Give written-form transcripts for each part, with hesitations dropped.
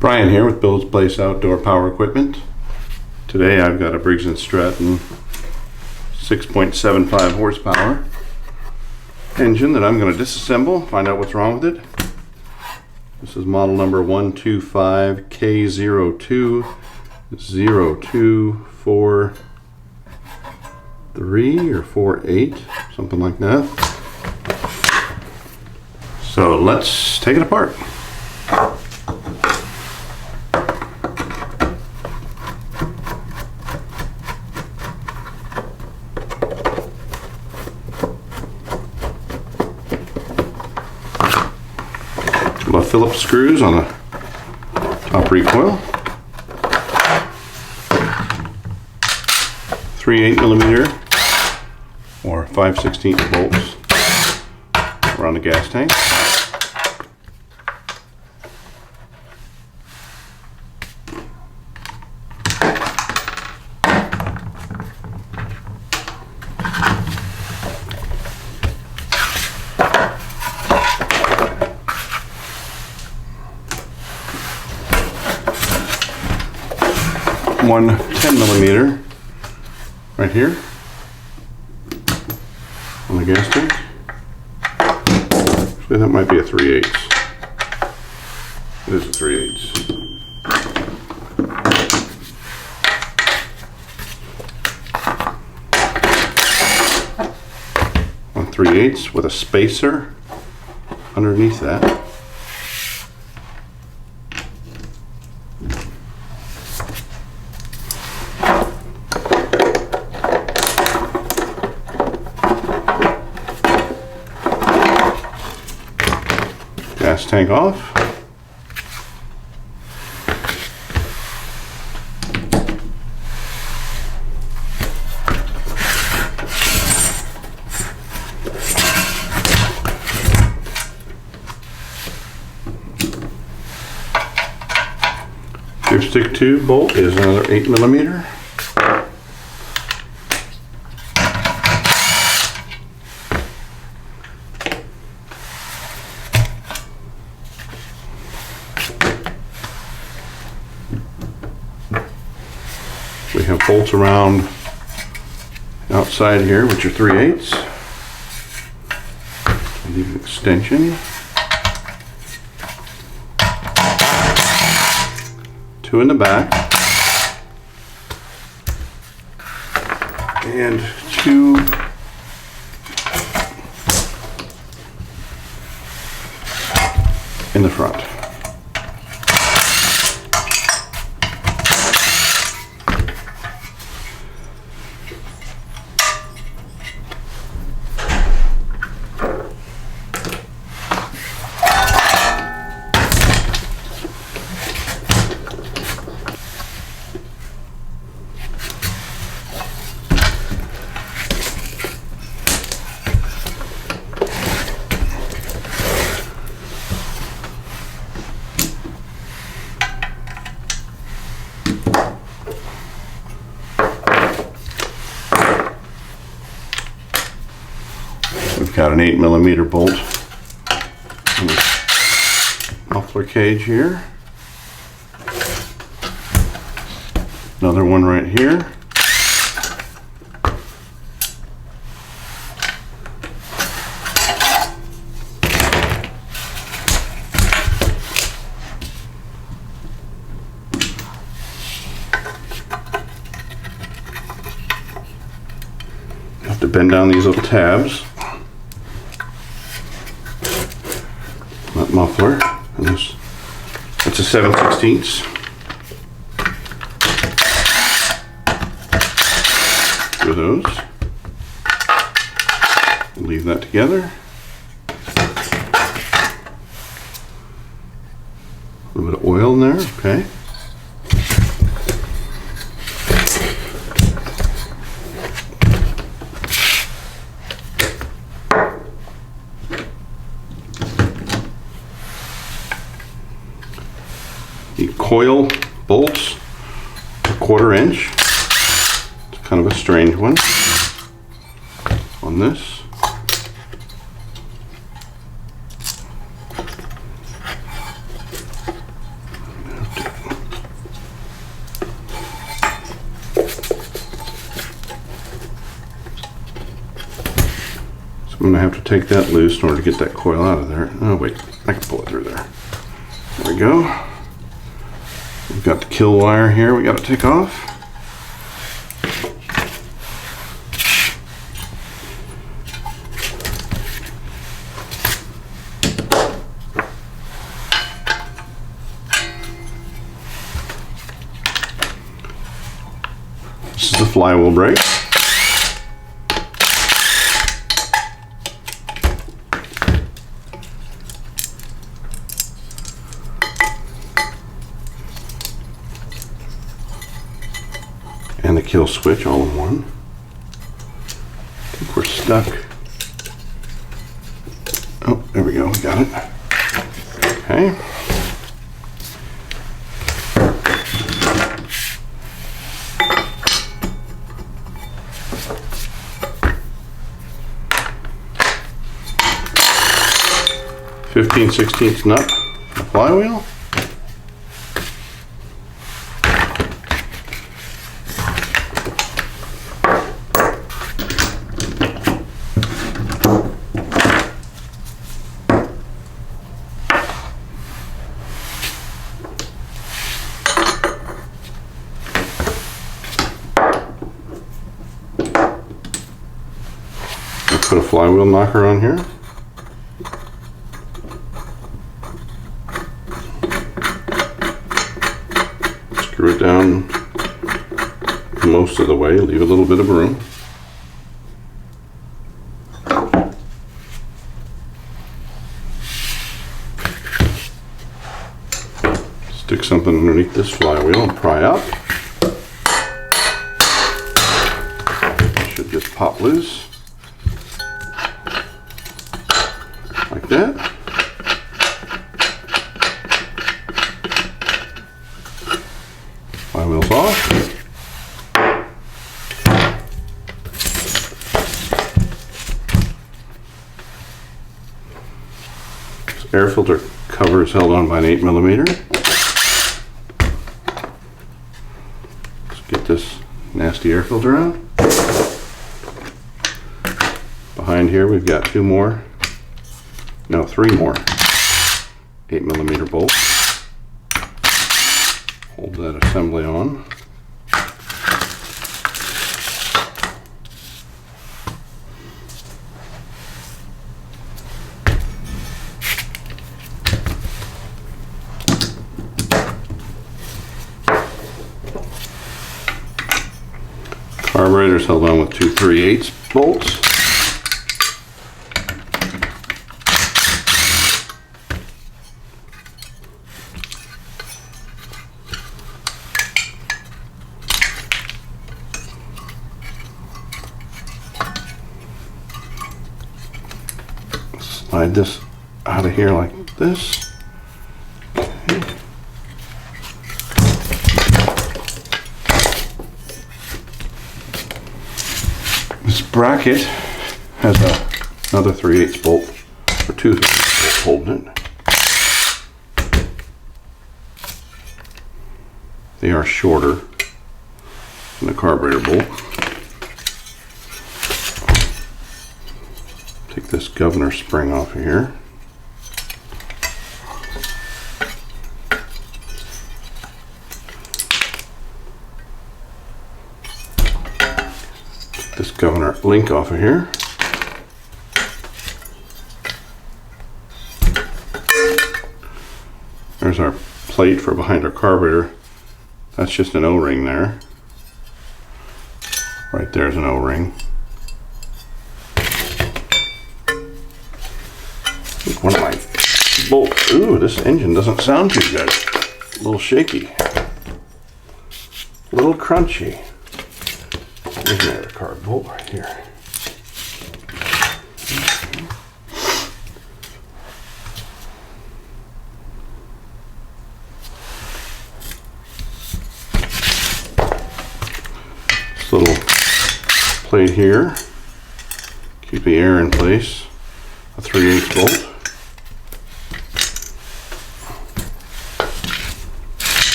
Brian here with Bilt's Place Outdoor Power Equipment. Today I've got a Briggs Stratton 6.75 horsepower engine that I'm going to disassemble, find out what's wrong with it. This is model number 125K02-0243 or 48, something like that. So let's take it apart. Phillips screws on the top recoil, 3 8mm or 5/16 bolts around the gas tank. One 10mm right here on the gas tank. Actually, that might be a 3/8. It is a 3/8. One 3/8 with a spacer underneath that. Gas tank off. Dipstick tube bolt is another 8mm. We have bolts around outside here, which are 3/8. Leave an extension. 2 in the back. And 2 in the front. We've got an 8mm bolt in the muffler cage here. Another one right here. You have to bend down these little tabs. That muffler, and this, it's a 7/16. Two of those. Leave that together. A little bit of oil in there, okay. The coil bolts, a 1/4 inch. It's kind of a strange one on this. gonna have to take that loose in order to get that coil out of there. Oh wait, I can pull it through there. There we go. We've got the kill wire here we gotta take off. This is the flywheel brake. And the kill switch all in one. I think we're stuck. Oh, there we go, we got it. Okay. .15/16 nut, the flywheel. Let's put a flywheel knocker on here. Screw it down most of the way, leave a little bit of room. Stick something underneath this flywheel and pry up. Should just pop loose. Like that. Flywheel's off. This air filter cover is held on by an 8mm. Let's get this nasty air filter out. Behind here we've got three more 8mm bolts. Hold that assembly on. Carburetor is held on with two 3/8 bolts. Slide this out of here like this. Okay. This bracket has another 3/8 bolt, or two 3/8 bolts holding it. They are shorter than the carburetor bolt. Take this governor spring off of here. Take this governor link off of here. There's our plate for behind our carburetor. That's just an O-ring there. Right there's an O-ring. One of my bolts. Ooh, this engine doesn't sound too good. A little shaky. A little crunchy. There's another card bolt right here. This little plate here. Keep the air in place. A 3/8 bolt.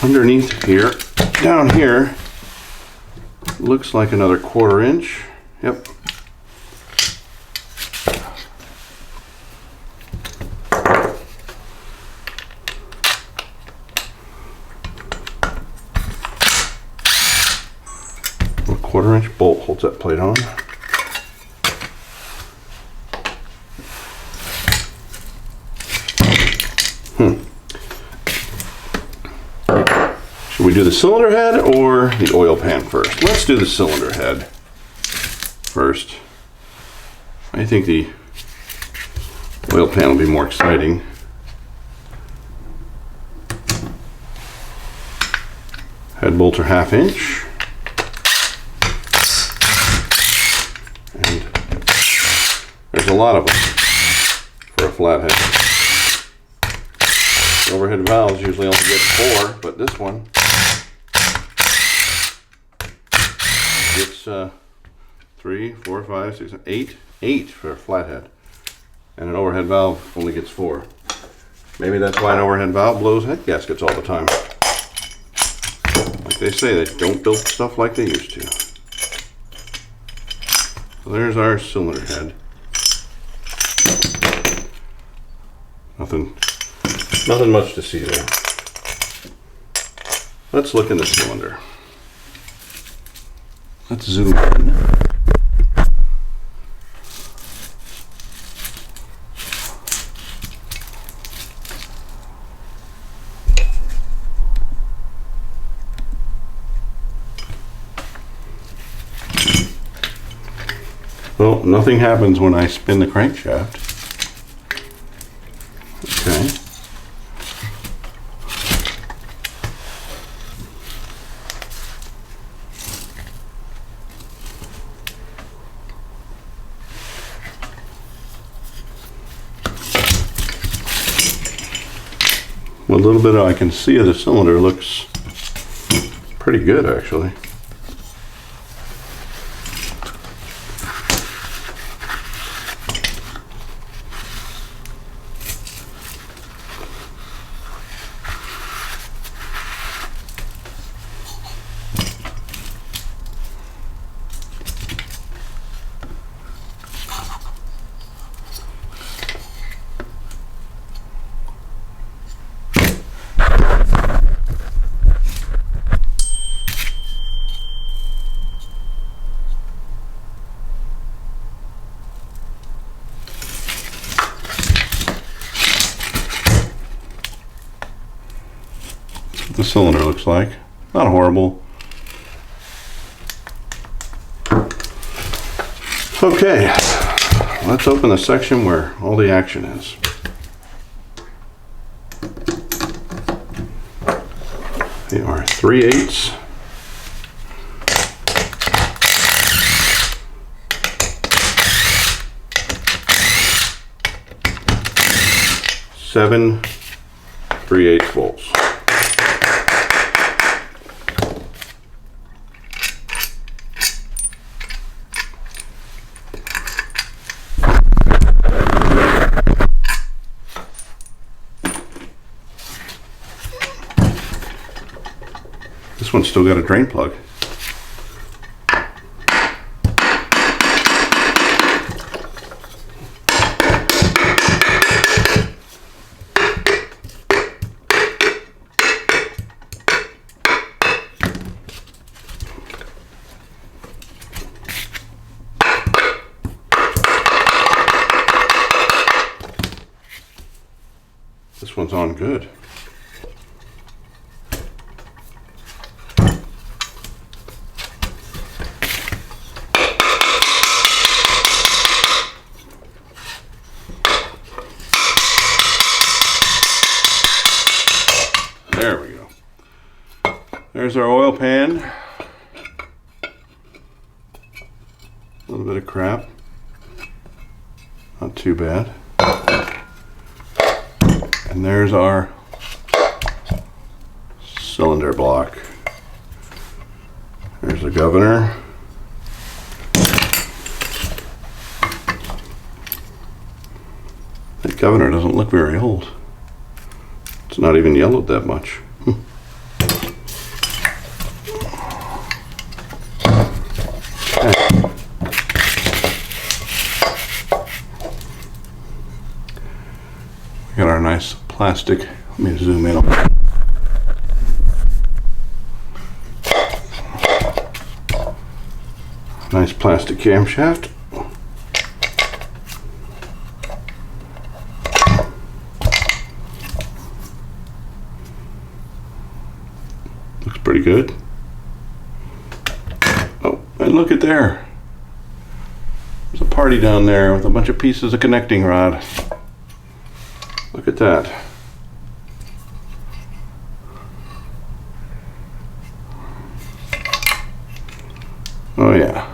Underneath here, down here, looks like another 1/4 inch. Yep. 1/4" bolt holds that plate on. Should we do the cylinder head or the oil pan first? Let's do the cylinder head first. I think the oil pan will be more exciting. Head bolts are 1/2 inch. And there's a lot of them for a flathead. The overhead valves usually only get 4, but this one gets 3, 4, 5, 6, 8. 8 for a flathead. And an overhead valve only gets 4. Maybe that's why an overhead valve blows head gaskets all the time. Like they say, they don't build stuff like they used to. So there's our cylinder head. Nothing much to see there. Let's look in the cylinder. Let's zoom in. Well, nothing happens when I spin the crankshaft. Okay. What little bit I can see of the cylinder looks pretty good, actually. The cylinder looks like. Not horrible. Okay, let's open the section where all the action is. They are 3/8. Seven 3/8 volts. This one's still got a drain plug. This one's on good. There we go. There's our oil pan. A little bit of crap. Not too bad. And there's our cylinder block. There's the governor. That governor doesn't look very old. It's not even yellowed that much. We got our nice plastic. Let me zoom in on that. plastic camshaft. Looks pretty good. Oh, and look at there. There's a party down there with a bunch of pieces of connecting rod. Look at that. Oh yeah.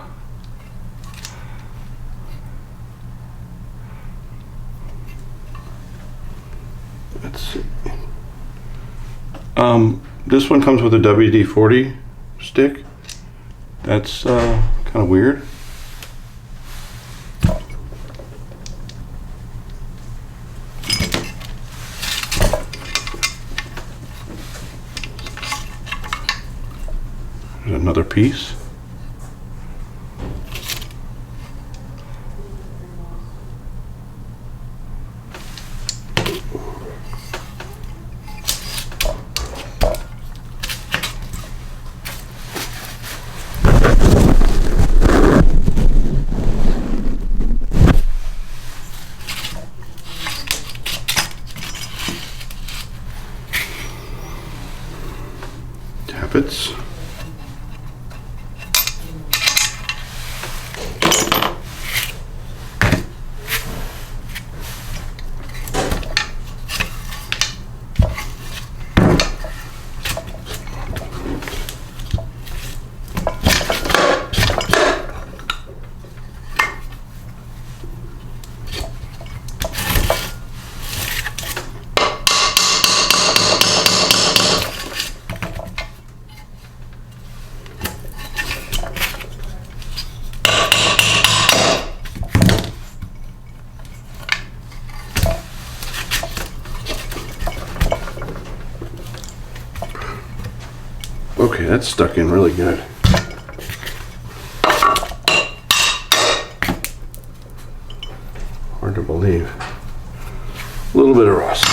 Let's see. This one comes with a WD-40 stick. That's kind of weird. There's another piece. Tappets. Okay, that's stuck in really good. Hard to believe. A little bit of rust.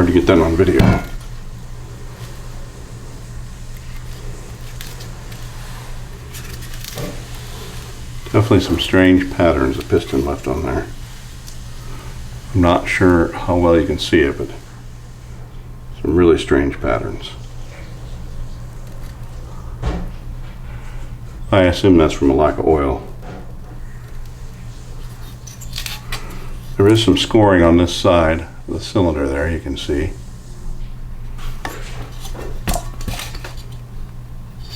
Hard to get that on video. Definitely some strange patterns of piston left on there. I'm not sure how well you can see it, but some really strange patterns. I assume that's from a lack of oil. There is some scoring on this side of the cylinder there, you can see.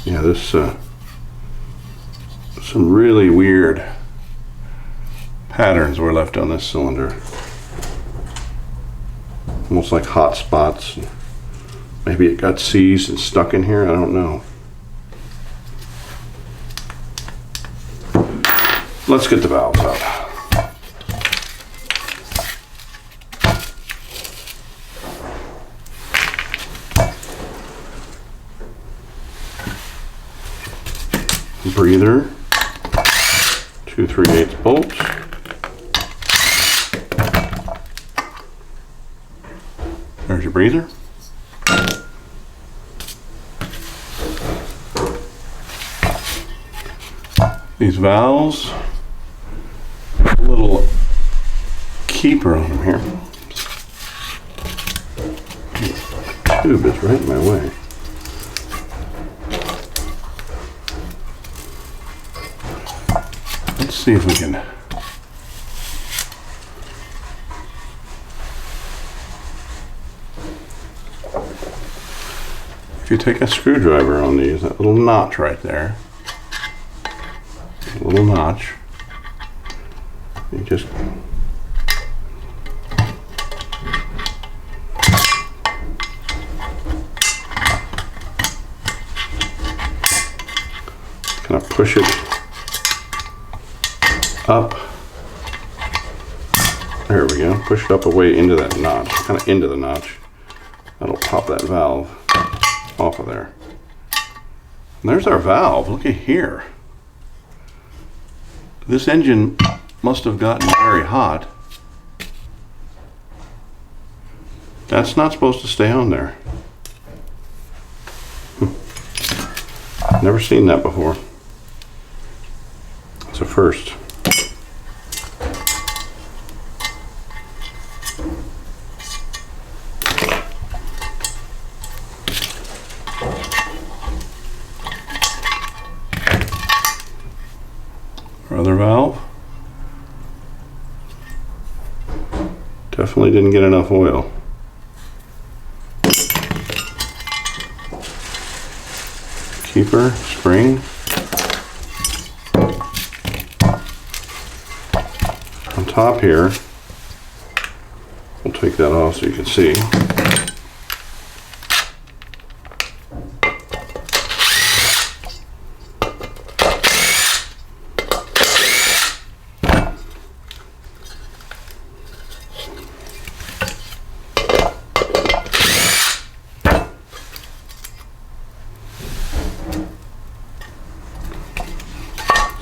Yeah, this some really weird patterns were left on this cylinder. Almost like hot spots. Maybe it got seized and stuck in here, I don't know. Let's get the valves out. Breather, 2 3/8 bolts. There's your breather. These valves, a little keeper on them here. The tube is right in my way. Let's see if we can if you take a screwdriver on these, that little notch right there, a little notch, you just kind of push it up. There we go. Push it up away into that notch, kind of into the notch. That'll pop that valve off of there. And there's our valve. Look at here. This engine must have gotten very hot. That's not supposed to stay on there. Never seen that before. It's a first. Our other valve. Definitely didn't get enough oil. Keeper, spring. On top here, we'll take that off so you can see.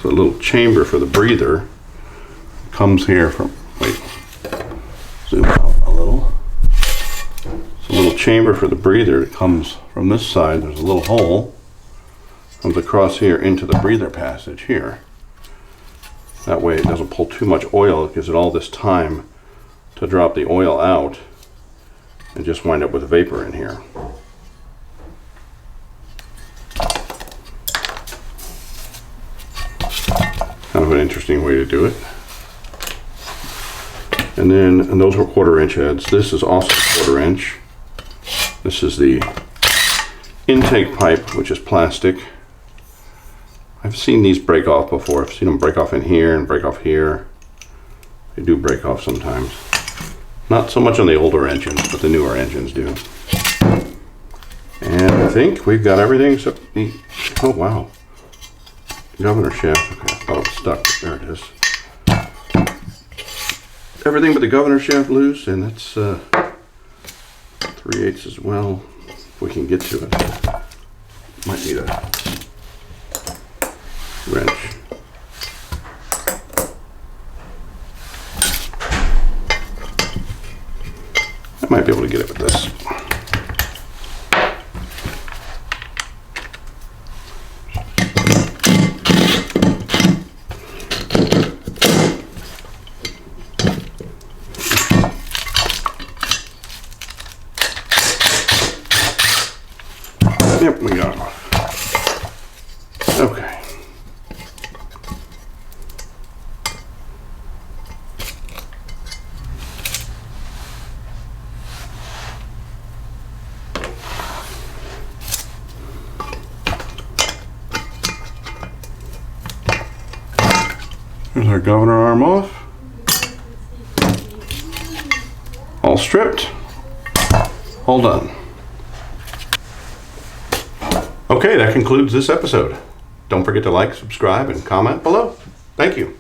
So a little chamber for the breather comes here from, wait, zoom out a little. So a little chamber for the breather that comes from this side. There's a little hole, comes across here into the breather passage here. That way it doesn't pull too much oil. It gives it all this time to drop the oil out and just wind up with vapor in here. Kind of an interesting way to do it. And those were 1/4 inch heads. This is also 1/4 inch. This is the intake pipe, which is plastic. I've seen these break off before. I've seen them break off in here and break off here. They do break off sometimes. Not so much on the older engines, but the newer engines do. And I think we've got everything except the, oh wow. Governor shaft. Okay, I thought it was stuck. There it is. Everything but the governor shaft loose, and that's 3/8 as well. If we can get to it. Might need a wrench. That might Might be able to get it with this. Yep, we got one. Okay. There's our governor arm off. All stripped. All done. Okay, that concludes this episode. Don't forget to like, subscribe, and comment below. Thank you.